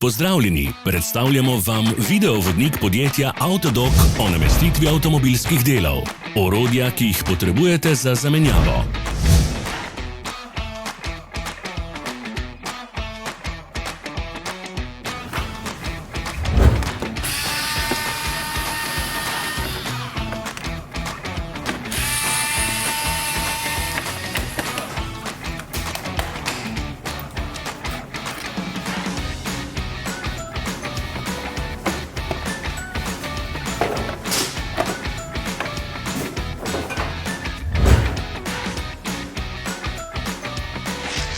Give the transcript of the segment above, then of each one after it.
Pozdravljeni, predstavljamo vam videovodnik podjetja Avtodok o namestitvi avtomobilskih delov. Orodja, ki jih potrebujete za zamenjavo.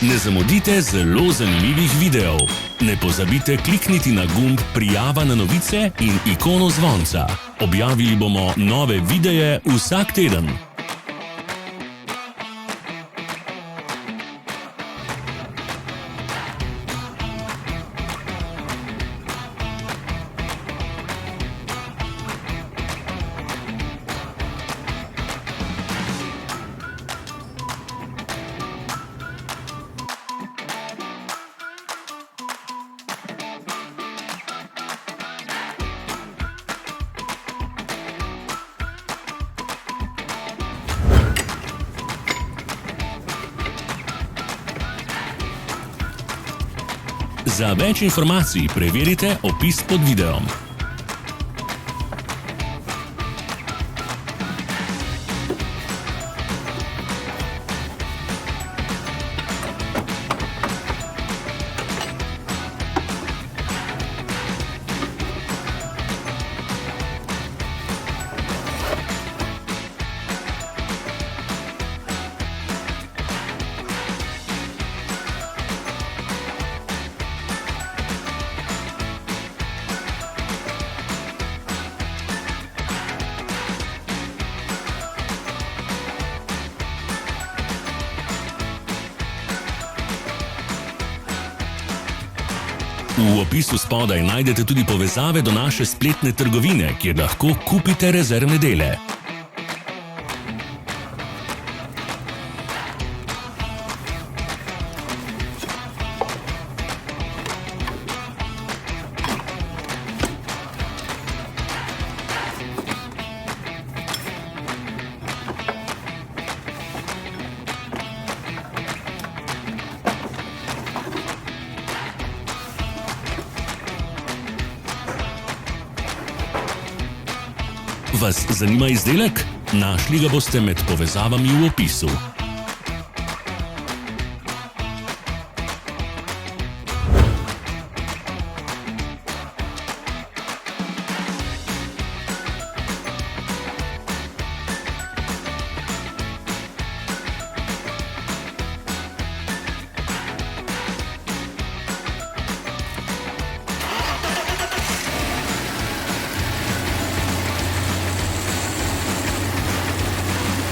Ne zamudite zelo zanimivih videov. Ne pozabite klikniti na gumb Prijava na novice in ikono zvonca. Objavili bomo nove videe vsak teden. Za več informacij preverite opis pod videom. V opisu spodaj najdete tudi povezave do naše spletne trgovine, kjer lahko kupite rezervne dele. Vas zanima izdelek? Našli ga boste med povezavami v opisu.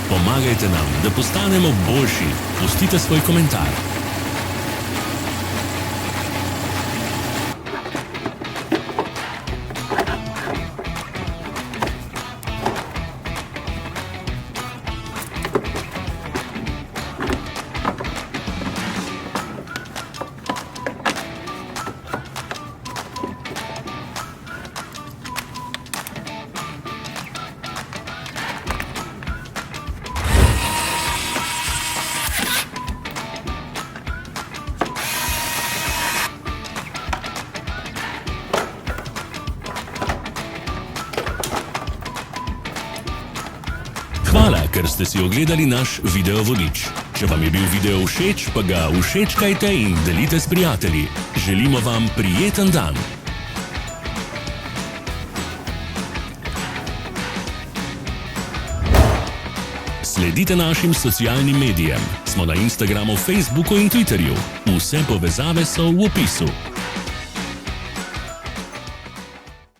Pomagajte nam, da postanemo boljši. Pustite svoj komentar. Hvala, ker ste si ogledali naš videovodič. Če vam je bil video všeč, pa ga všečkajte in delite s prijatelji. Želimo vam prijeten dan! Sledite našim socialnim medijem. Smo na Instagramu, Facebooku in Twitterju. Vse povezave so v opisu.